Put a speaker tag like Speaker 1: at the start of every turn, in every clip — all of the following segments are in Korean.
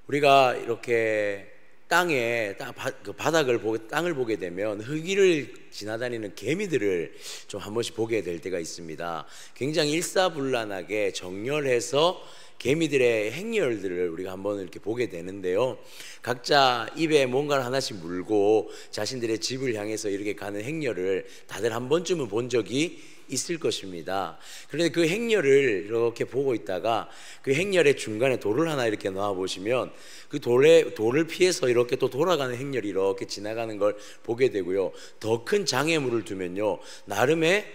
Speaker 1: 우리가 이렇게 바닥을 땅을 보게 되면 흙 위를 지나다니는 개미들을 좀 한 번씩 보게 될 때가 있습니다. 굉장히 일사불란하게 정렬해서 개미들의 행렬들을 우리가 한번 이렇게 보게 되는데요, 각자 입에 뭔가를 하나씩 물고 자신들의 집을 향해서 이렇게 가는 행렬을 다들 한 번쯤은 본 적이 있을 것입니다. 그런데 그 행렬을 이렇게 보고 있다가 그 행렬의 중간에 돌을 하나 이렇게 놓아 보시면 그 돌을 피해서 이렇게 또 돌아가는 행렬이 이렇게 지나가는 걸 보게 되고요, 더 큰 장애물을 두면요 나름의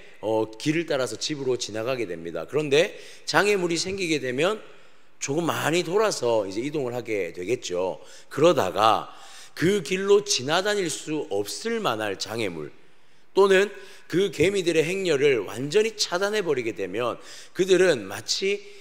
Speaker 1: 길을 따라서 집으로 지나가게 됩니다. 그런데 장애물이 생기게 되면 조금 많이 돌아서 이제 이동을 하게 되겠죠. 그러다가 그 길로 지나다닐 수 없을 만할 장애물 또는 그 개미들의 행렬을 완전히 차단해 버리게 되면 그들은 마치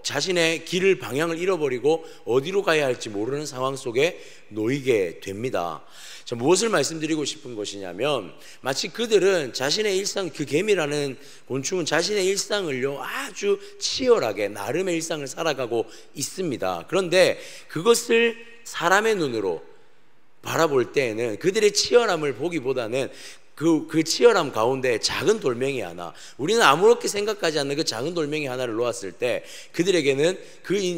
Speaker 1: 자신의 길을 방향을 잃어버리고 어디로 가야 할지 모르는 상황 속에 놓이게 됩니다. 자, 무엇을 말씀드리고 싶은 것이냐면 마치 그들은 자신의 일상, 그 개미라는 곤충은 자신의 일상을요 아주 치열하게 나름의 일상을 살아가고 있습니다. 그런데 그것을 사람의 눈으로 바라볼 때에는 그들의 치열함을 보기보다는 그 치열함 가운데 작은 돌멩이 하나, 우리는 아무렇게 생각하지 않는 그 작은 돌멩이 하나를 놓았을 때 그들에게는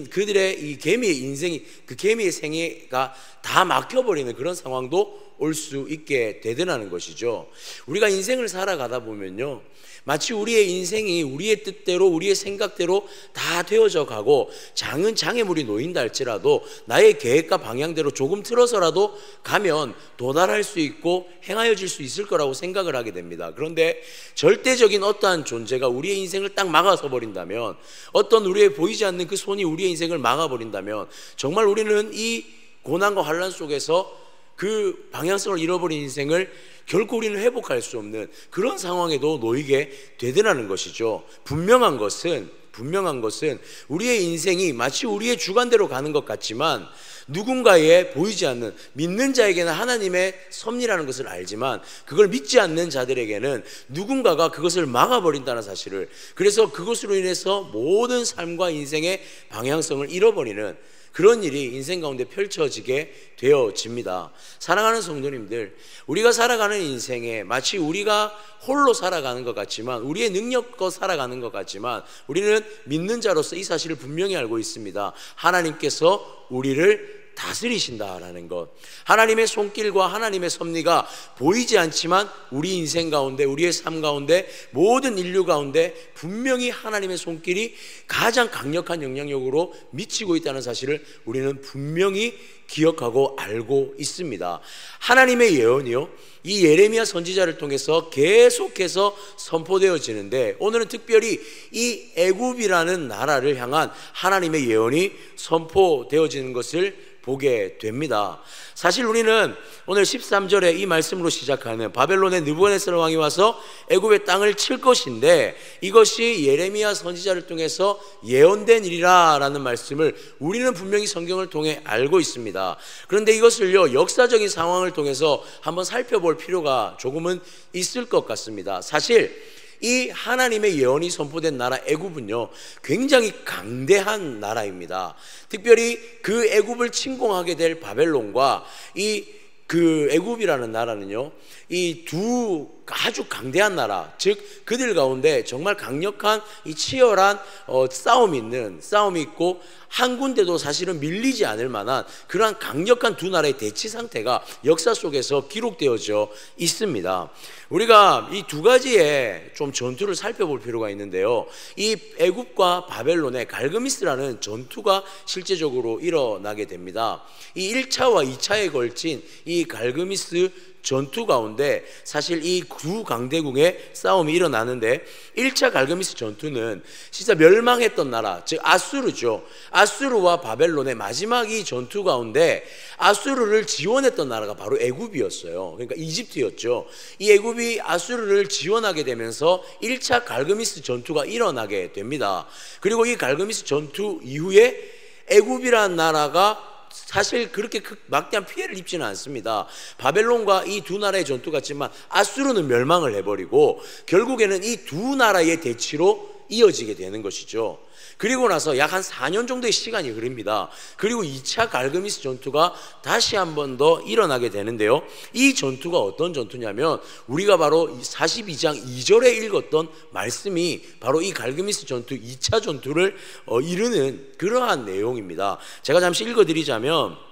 Speaker 1: 그들의 이 개미의 인생이, 그 개미의 생애가 다 막혀버리는 그런 상황도 올 수 있게 되더라는 것이죠. 우리가 인생을 살아가다 보면요 마치 우리의 인생이 우리의 뜻대로 우리의 생각대로 다 되어져 가고 작은 장애물이 놓인다 할지라도 나의 계획과 방향대로 조금 틀어서라도 가면 도달할 수 있고 행하여질 수 있을 거라고 생각을 하게 됩니다. 그런데 절대적인 어떠한 존재가 우리의 인생을 딱 막아서 버린다면, 어떤 우리의 보이지 않는 그 손이 우리의 인생을 막아버린다면 정말 우리는 이 고난과 환난 속에서 그 방향성을 잃어버린 인생을 결코 우리는 회복할 수 없는 그런 상황에도 놓이게 되더라는 것이죠. 분명한 것은 우리의 인생이 마치 우리의 주관대로 가는 것 같지만 누군가의 보이지 않는, 믿는 자에게는 하나님의 섭리라는 것을 알지만 그걸 믿지 않는 자들에게는 누군가가 그것을 막아버린다는 사실을, 그래서 그것으로 인해서 모든 삶과 인생의 방향성을 잃어버리는 그런 일이 인생 가운데 펼쳐지게 되어집니다. 사랑하는 성도님들, 우리가 살아가는 인생에 마치 우리가 홀로 살아가는 것 같지만, 우리의 능력껏 살아가는 것 같지만 우리는 믿는 자로서 이 사실을 분명히 알고 있습니다. 하나님께서 우리를 다스리신다라는 것, 하나님의 손길과 하나님의 섭리가 보이지 않지만 우리 인생 가운데, 우리의 삶 가운데, 모든 인류 가운데 분명히 하나님의 손길이 가장 강력한 영향력으로 미치고 있다는 사실을 우리는 분명히 기억하고 알고 있습니다. 하나님의 예언이요, 이 예레미야 선지자를 통해서 계속해서 선포되어지는데 오늘은 특별히 이 애굽이라는 나라를 향한 하나님의 예언이 선포되어지는 것을 보게 됩니다. 사실 우리는 오늘 13절에 이 말씀으로 시작하는 바벨론의 느부갓네살 왕이 와서 애굽의 땅을 칠 것인데 이것이 예레미야 선지자를 통해서 예언된 일이라 라는 말씀을 우리는 분명히 성경을 통해 알고 있습니다. 그런데 이것을요 역사적인 상황을 통해서 한번 살펴볼 필요가 조금은 있을 것 같습니다. 사실 이 하나님의 예언이 선포된 나라 애굽은요 굉장히 강대한 나라입니다. 특별히 그 애굽을 침공하게 될 바벨론과 그 애굽이라는 나라는요 이 두 아주 강대한 나라, 즉 그들 가운데 정말 강력한 이 치열한 싸움이 있고 한 군데도 사실은 밀리지 않을 만한 그러한 강력한 두 나라의 대치 상태가 역사 속에서 기록되어져 있습니다. 우리가 이 두 가지의 좀 전투를 살펴볼 필요가 있는데요, 이 애굽과 바벨론의 갈그미스라는 전투가 실제적으로 일어나게 됩니다. 이 1차와 2차에 걸친 이 갈그미스 전투 가운데 사실 이 두 강대국의 싸움이 일어나는데 1차 갈그미스 전투는 진짜 멸망했던 나라, 즉 아수르죠. 아수르와 바벨론의 마지막 이 전투 가운데 아수르를 지원했던 나라가 바로 애굽이었어요. 그러니까 이집트였죠. 이 애굽이 아수르를 지원하게 되면서 1차 갈그미스 전투가 일어나게 됩니다. 그리고 이 갈그미스 전투 이후에 애굽이라는 나라가 사실 그렇게 막대한 피해를 입지는 않습니다. 바벨론과 이 두 나라의 전투 같지만 아수르는 멸망을 해버리고 결국에는 이 두 나라의 대치로 이어지게 되는 것이죠. 그리고 나서 약 한 4년 정도의 시간이 흐릅니다. 그리고 2차 갈그미스 전투가 다시 한 번 더 일어나게 되는데요, 이 전투가 어떤 전투냐면 우리가 바로 42장 2절에 읽었던 말씀이 바로 이 갈그미스 전투 2차 전투를 이르는 그러한 내용입니다. 제가 잠시 읽어드리자면,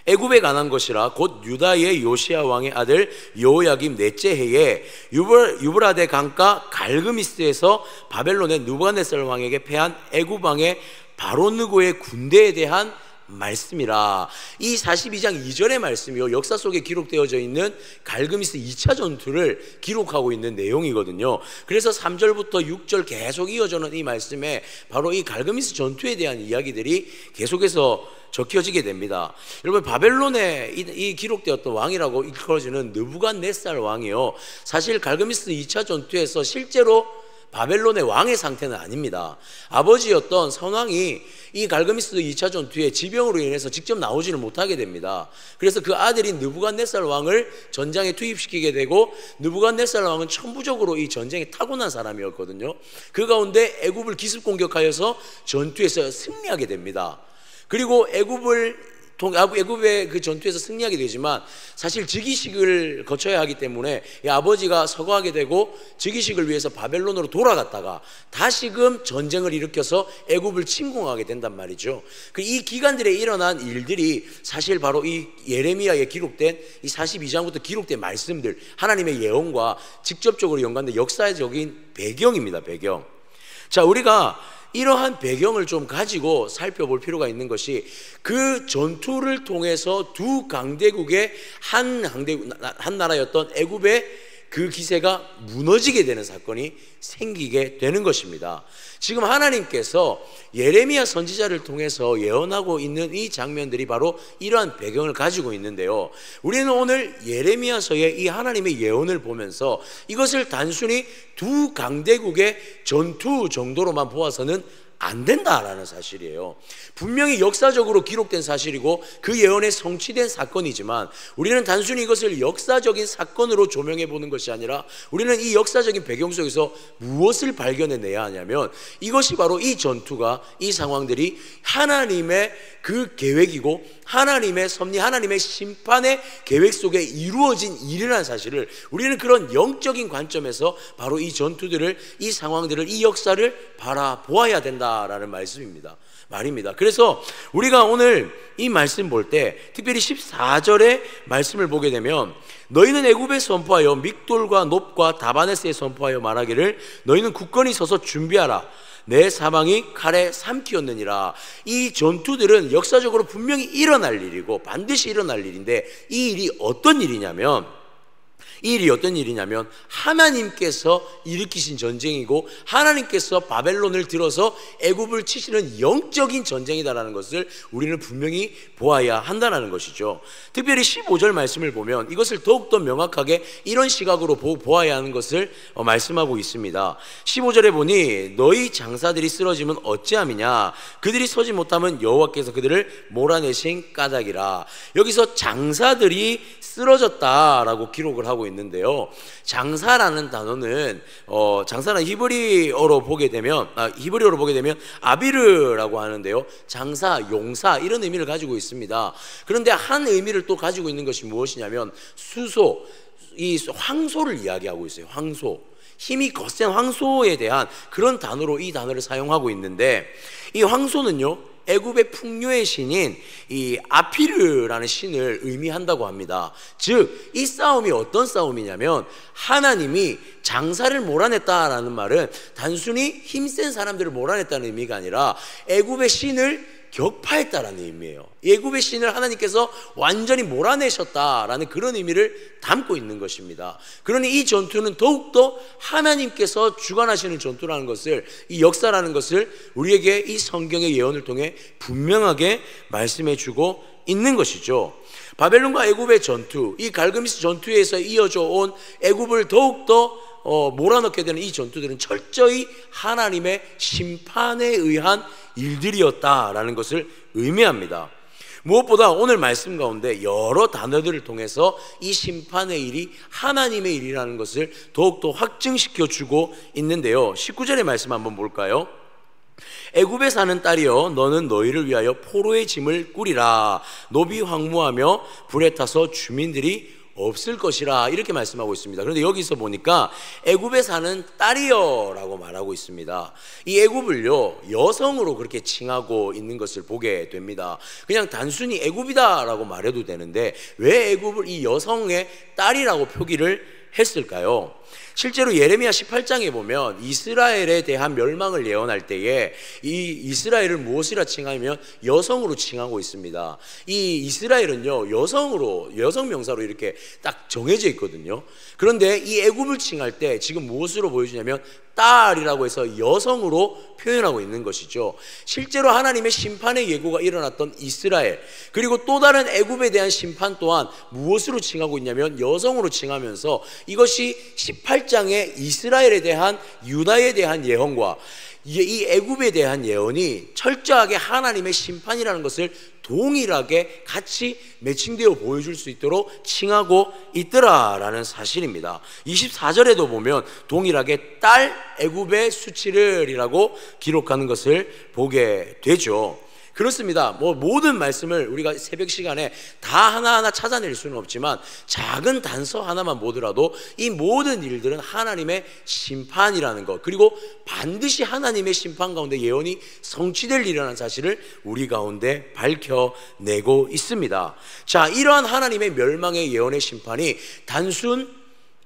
Speaker 1: 애굽에 관한 것이라 곧 유다의 요시야 왕의 아들 여호야김 넷째 해에 유브라데 강가 갈그미스에서 바벨론의 느부갓네살 왕에게 패한 애굽 왕의 바로느고의 군대에 대한 말씀이라. 이 42장 2절의 말씀이요, 역사 속에 기록되어져 있는 갈그미스 2차 전투를 기록하고 있는 내용이거든요. 그래서 3절부터 6절 계속 이어져는 이 말씀에 바로 이 갈그미스 전투에 대한 이야기들이 계속해서 적혀지게 됩니다. 여러분, 바벨론에 이 기록되었던 왕이라고 일컬어지는 느부갓네살 왕이요, 사실 갈그미스 2차 전투에서 실제로 바벨론의 왕의 상태는 아닙니다. 아버지였던 선왕이 이 갈그미스 2차 전투에 지병으로 인해서 직접 나오지는 못하게 됩니다. 그래서 그 아들인 느부갓네살 왕을 전장에 투입시키게 되고, 느부갓네살 왕은 천부적으로 이 전쟁에 타고난 사람이었거든요. 그 가운데 애굽을 기습 공격하여서 전투에서 승리하게 됩니다. 그리고 애굽의 그 전투에서 승리하게 되지만 사실 즉위식을 거쳐야 하기 때문에 이 아버지가 서거하게 되고 즉위식을 위해서 바벨론으로 돌아갔다가 다시금 전쟁을 일으켜서 애굽을 침공하게 된단 말이죠. 이 기간들에 일어난 일들이 사실 바로 이 예레미야에 기록된 이 42장부터 기록된 말씀들, 하나님의 예언과 직접적으로 연관된 역사적인 배경입니다. 배경. 자, 우리가 이러한 배경을 좀 가지고 살펴볼 필요가 있는 것이, 그 전투를 통해서 두 강대국의 한 나라였던 애굽의 그 기세가 무너지게 되는 사건이 생기게 되는 것입니다. 지금 하나님께서 예레미야 선지자를 통해서 예언하고 있는 이 장면들이 바로 이러한 배경을 가지고 있는데요, 우리는 오늘 예레미야서의 이 하나님의 예언을 보면서 이것을 단순히 두 강대국의 전투 정도로만 보아서는 안 된다라는 사실이에요. 분명히 역사적으로 기록된 사실이고 그 예언에 성취된 사건이지만, 우리는 단순히 이것을 역사적인 사건으로 조명해 보는 것이 아니라 우리는 이 역사적인 배경 속에서 무엇을 발견해내야 하냐면, 이것이 바로 이 전투가, 이 상황들이 하나님의 그 계획이고 하나님의 섭리, 하나님의 심판의 계획 속에 이루어진 일이라는 사실을, 우리는 그런 영적인 관점에서 바로 이 전투들을, 이 상황들을, 이 역사를 바라보아야 된다라는 말입니다. 그래서 우리가 오늘 이 말씀 볼 때 특별히 14절의 말씀을 보게 되면, 너희는 애굽에 선포하여 믹돌과 놉과 다바네스에 선포하여 말하기를 너희는 굳건히 서서 준비하라. 내 사방이 칼에 삼키었느니라. 이 전투들은 역사적으로 분명히 일어날 일이고 반드시 일어날 일인데, 이 일이 어떤 일이냐면 하나님께서 일으키신 전쟁이고 하나님께서 바벨론을 들어서 애굽을 치시는 영적인 전쟁이다라는 것을 우리는 분명히 보아야 한다는 것이죠. 특별히 15절 말씀을 보면 이것을 더욱더 명확하게 이런 시각으로 보아야 하는 것을 말씀하고 있습니다. 15절에 보니 너희 장사들이 쓰러지면 어찌함이냐, 그들이 서지 못하면 여호와께서 그들을 몰아내신 까닭이라. 여기서 장사들이 쓰러졌다라고 기록을 하고 있는데요, 장사라는 단어는 장사는 히브리어로 보게 되면 아비르라고 하는데요, 장사, 용사 이런 의미를 가지고 있습니다. 그런데 한 의미를 또 가지고 있는 것이 무엇이냐면 수소, 이 황소를 이야기하고 있어요. 황소, 힘이 거센 황소에 대한 그런 단어로 이 단어를 사용하고 있는데, 이 황소는요 애굽의 풍요의 신인 이 아피르라는 신을 의미한다고 합니다. 즉 이 싸움이 어떤 싸움이냐면, 하나님이 장사를 몰아냈다라는 말은 단순히 힘센 사람들을 몰아냈다는 의미가 아니라 애굽의 신을 격파했다라는 의미예요. 애굽의 신을 하나님께서 완전히 몰아내셨다라는 그런 의미를 담고 있는 것입니다. 그러니 이 전투는 더욱더 하나님께서 주관하시는 전투라는 것을, 이 역사라는 것을 우리에게 이 성경의 예언을 통해 분명하게 말씀해 주고 있는 것이죠. 바벨론과 애굽의 전투, 이 갈그미스 전투에서 이어져 온 애굽을 더욱더 몰아넣게 되는 이 전투들은 철저히 하나님의 심판에 의한 일들이었다라는 것을 의미합니다. 무엇보다 오늘 말씀 가운데 여러 단어들을 통해서 이 심판의 일이 하나님의 일이라는 것을 더욱더 확증시켜 주고 있는데요, 19절의 말씀 한번 볼까요? 애굽에 사는 딸이여 너는 너희를 위하여 포로의 짐을 꾸리라. 노비 황무하며 불에 타서 주민들이 없을 것이라. 이렇게 말씀하고 있습니다. 그런데 여기서 보니까 애굽에 사는 딸이여 라고 말하고 있습니다. 이 애굽을요 여성으로 그렇게 칭하고 있는 것을 보게 됩니다. 그냥 단순히 애굽이다 라고 말해도 되는데 왜 애굽을 이 여성의 딸이라고 표기를 했을까요? 실제로 예레미야 18장에 보면 이스라엘에 대한 멸망을 예언할 때에 이 이스라엘을 무엇이라 칭하면 여성으로 칭하고 있습니다. 이 이스라엘은요 여성 명사로 이렇게 딱 정해져 있거든요. 그런데 이 애굽을 칭할 때 지금 무엇으로 보여주냐면 딸이라고 해서 여성으로 표현하고 있는 것이죠. 실제로 하나님의 심판의 예고가 일어났던 이스라엘, 그리고 또 다른 애굽에 대한 심판 또한 무엇으로 칭하고 있냐면 여성으로 칭하면서 이것이 18장의 이스라엘에 대한 유다에 대한 예언과 이 애굽에 대한 예언이 철저하게 하나님의 심판이라는 것을 동일하게 같이 매칭되어 보여줄 수 있도록 칭하고 있더라라는 사실입니다. 24절에도 보면 동일하게 딸 애굽의 수치를이라고 기록하는 것을 보게 되죠. 그렇습니다. 모든 말씀을 우리가 새벽 시간에 다 하나하나 찾아낼 수는 없지만 작은 단서 하나만 보더라도 이 모든 일들은 하나님의 심판이라는 것, 그리고 반드시 하나님의 심판 가운데 예언이 성취될 일이라는 사실을 우리 가운데 밝혀내고 있습니다. 자, 이러한 하나님의 멸망의 예언의 심판이 단순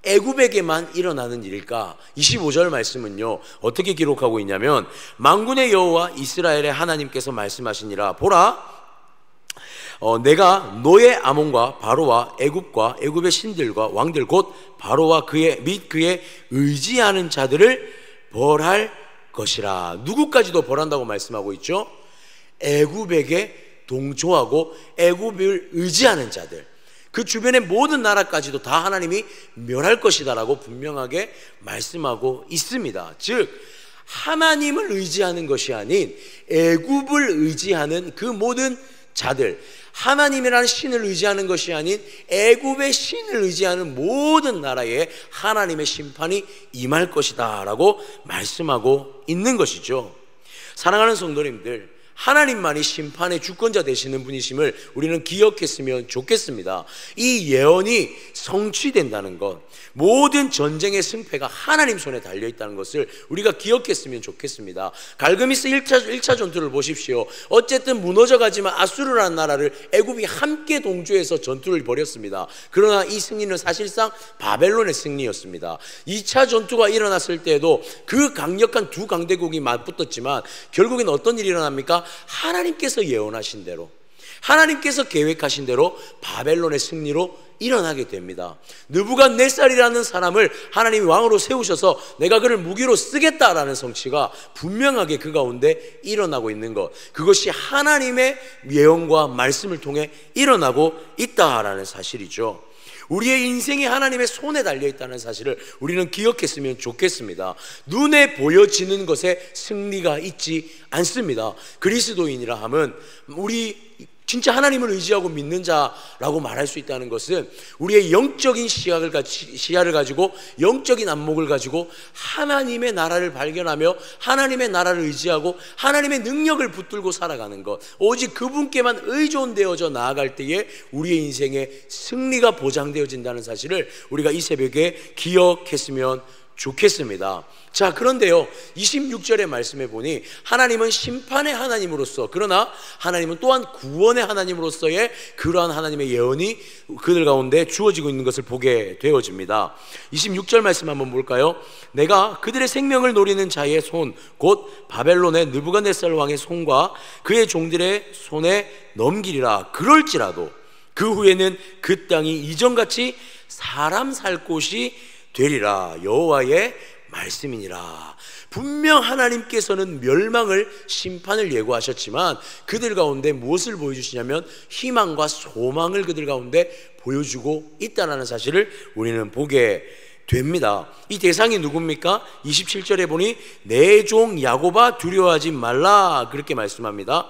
Speaker 1: 애굽에게만 일어나는 일일까? 25절 말씀은요 어떻게 기록하고 있냐면 만군의 여호와 이스라엘의 하나님께서 말씀하시니라. 보라, 내가 너의 아몬과 바로와 애굽과 애굽의 신들과 왕들 곧 바로와 그의 및 그의 의지하는 자들을 벌할 것이라. 누구까지도 벌한다고 말씀하고 있죠? 애굽에게 동조하고 애굽을 의지하는 자들, 그 주변의 모든 나라까지도 다 하나님이 멸할 것이다 라고 분명하게 말씀하고 있습니다. 즉 하나님을 의지하는 것이 아닌 애굽을 의지하는 그 모든 자들, 하나님이라는 신을 의지하는 것이 아닌 애굽의 신을 의지하는 모든 나라에 하나님의 심판이 임할 것이다 라고 말씀하고 있는 것이죠. 사랑하는 성도님들, 하나님만이 심판의 주권자 되시는 분이심을 우리는 기억했으면 좋겠습니다. 이 예언이 성취된다는 것, 모든 전쟁의 승패가 하나님 손에 달려있다는 것을 우리가 기억했으면 좋겠습니다. 갈그미스 1차 전투를 보십시오. 어쨌든 무너져가지만 아수르라는 나라를 애굽이 함께 동조해서 전투를 벌였습니다. 그러나 이 승리는 사실상 바벨론의 승리였습니다. 2차 전투가 일어났을 때에도 그 강력한 두 강대국이 맞붙었지만 결국엔 어떤 일이 일어납니까? 하나님께서 예언하신 대로, 하나님께서 계획하신 대로 바벨론의 승리로 일어나게 됩니다. 느부갓네살이라는 사람을 하나님이 왕으로 세우셔서 내가 그를 무기로 쓰겠다라는 성취가 분명하게 그 가운데 일어나고 있는 것, 그것이 하나님의 예언과 말씀을 통해 일어나고 있다라는 사실이죠. 우리의 인생이 하나님의 손에 달려있다는 사실을 우리는 기억했으면 좋겠습니다. 눈에 보여지는 것에 승리가 있지 않습니다. 그리스도인이라 함은 우리 진짜 하나님을 의지하고 믿는 자라고 말할 수 있다는 것은 우리의 영적인 시야를 가지고 영적인 안목을 가지고 하나님의 나라를 발견하며 하나님의 나라를 의지하고 하나님의 능력을 붙들고 살아가는 것, 오직 그분께만 의존되어져 나아갈 때에 우리의 인생의 승리가 보장되어진다는 사실을 우리가 이 새벽에 기억했으면 좋겠습니다. 자, 그런데요 26절의 말씀에 보니 하나님은 심판의 하나님으로서, 그러나 하나님은 또한 구원의 하나님으로서의 그러한 하나님의 예언이 그들 가운데 주어지고 있는 것을 보게 되어집니다. 26절 말씀 한번 볼까요? 내가 그들의 생명을 노리는 자의 손, 곧 바벨론의 느부갓네살 왕의 손과 그의 종들의 손에 넘기리라. 그럴지라도 그 후에는 그 땅이 이전같이 사람 살 곳이 되리라. 여호와의 말씀이니라. 분명 하나님께서는 멸망을, 심판을 예고하셨지만 그들 가운데 무엇을 보여주시냐면 희망과 소망을 그들 가운데 보여주고 있다는 사실을 우리는 보게 됩니다. 이 대상이 누굽니까? 27절에 보니 내 종 야곱아 두려워하지 말라 그렇게 말씀합니다.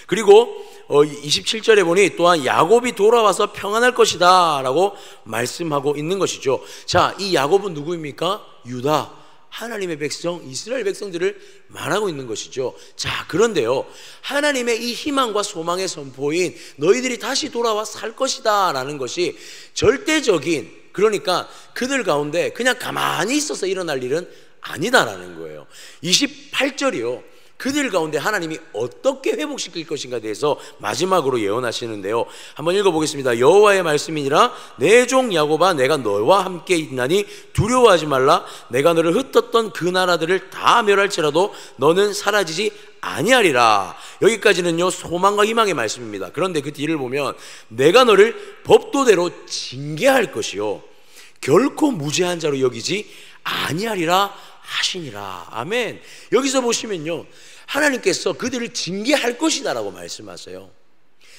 Speaker 1: 그리고 27절에 보니 또한 야곱이 돌아와서 평안할 것이다 라고 말씀하고 있는 것이죠. 자, 이 야곱은 누구입니까? 유다, 하나님의 백성, 이스라엘 백성들을 말하고 있는 것이죠. 자, 그런데요, 하나님의 이 희망과 소망의 선포인 너희들이 다시 돌아와 살 것이다 라는 것이 절대적인, 그러니까 그들 가운데 그냥 가만히 있어서 일어날 일은 아니다라는 거예요. 28절이요, 그들 가운데 하나님이 어떻게 회복시킬 것인가에 대해서 마지막으로 예언하시는데요. 한번 읽어보겠습니다. 여호와의 말씀이니라 내 종 야곱아 내가 너와 함께 있나니 두려워하지 말라. 내가 너를 흩었던 그 나라들을 다 멸할지라도 너는 사라지지 아니하리라. 여기까지는요 소망과 희망의 말씀입니다. 그런데 그 뒤를 보면 내가 너를 법도대로 징계할 것이요 결코 무죄한 자로 여기지 아니하리라 하시니라. 아멘. 여기서 보시면요, 하나님께서 그들을 징계할 것이다 라고 말씀하세요.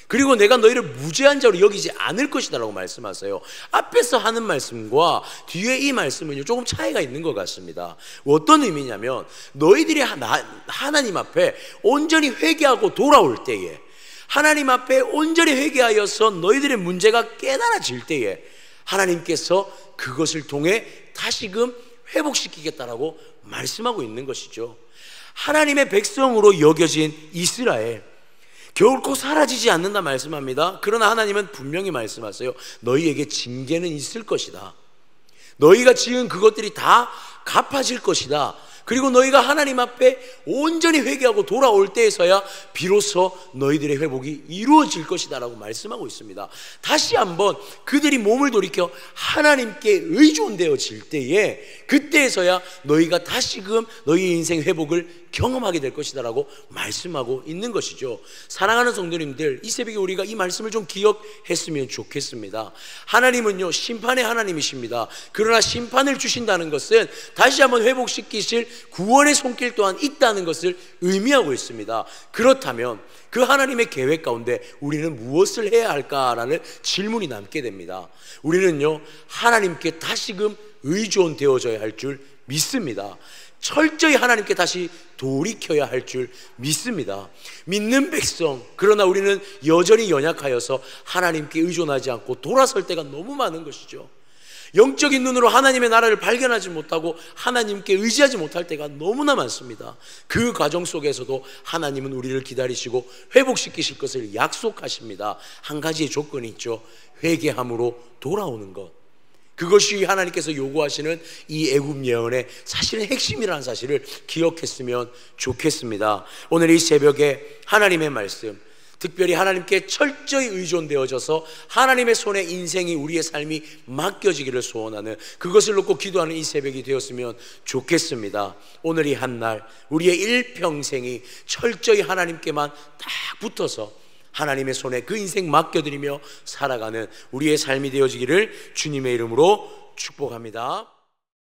Speaker 1: 그리고 내가 너희를 무죄한 자로 여기지 않을 것이다 라고 말씀하세요. 앞에서 하는 말씀과 뒤에 이 말씀은요 조금 차이가 있는 것 같습니다. 어떤 의미냐면, 너희들이 하나님 앞에 온전히 회개하고 돌아올 때에, 하나님 앞에 온전히 회개하여서 너희들의 문제가 깨달아질 때에 하나님께서 그것을 통해 다시금 회복시키겠다라고 말씀하고 있는 것이죠. 하나님의 백성으로 여겨진 이스라엘 결코 사라지지 않는다 말씀합니다. 그러나 하나님은 분명히 말씀하세요. 너희에게 징계는 있을 것이다. 너희가 지은 그것들이 다 갚아질 것이다. 그리고 너희가 하나님 앞에 온전히 회개하고 돌아올 때에서야 비로소 너희들의 회복이 이루어질 것이다 라고 말씀하고 있습니다. 다시 한번 그들이 몸을 돌이켜 하나님께 의존되어질 때에, 그때에서야 너희가 다시금 너희 인생 회복을 경험하게 될 것이다 라고 말씀하고 있는 것이죠. 사랑하는 성도님들, 이 새벽에 우리가 이 말씀을 좀 기억했으면 좋겠습니다. 하나님은요 심판의 하나님이십니다. 그러나 심판을 주신다는 것은 다시 한번 회복시키실 구원의 손길 또한 있다는 것을 의미하고 있습니다. 그렇다면 그 하나님의 계획 가운데 우리는 무엇을 해야 할까라는 질문이 남게 됩니다. 우리는요 하나님께 다시금 의존되어져야 할 줄 믿습니다. 철저히 하나님께 다시 돌이켜야 할 줄 믿습니다. 믿는 백성, 그러나 우리는 여전히 연약하여서 하나님께 의존하지 않고 돌아설 때가 너무 많은 것이죠. 영적인 눈으로 하나님의 나라를 발견하지 못하고 하나님께 의지하지 못할 때가 너무나 많습니다. 그 과정 속에서도 하나님은 우리를 기다리시고 회복시키실 것을 약속하십니다. 한 가지의 조건이 있죠. 회개함으로 돌아오는 것. 그것이 하나님께서 요구하시는 이 애굽 예언의 사실은 핵심이라는 사실을 기억했으면 좋겠습니다. 오늘 이 새벽에 하나님의 말씀, 특별히 하나님께 철저히 의존되어져서 하나님의 손에 인생이, 우리의 삶이 맡겨지기를 소원하는, 그것을 놓고 기도하는 이 새벽이 되었으면 좋겠습니다. 오늘 이 한날 우리의 일평생이 철저히 하나님께만 딱 붙어서 하나님의 손에 그 인생 맡겨드리며 살아가는 우리의 삶이 되어지기를 주님의 이름으로 축복합니다.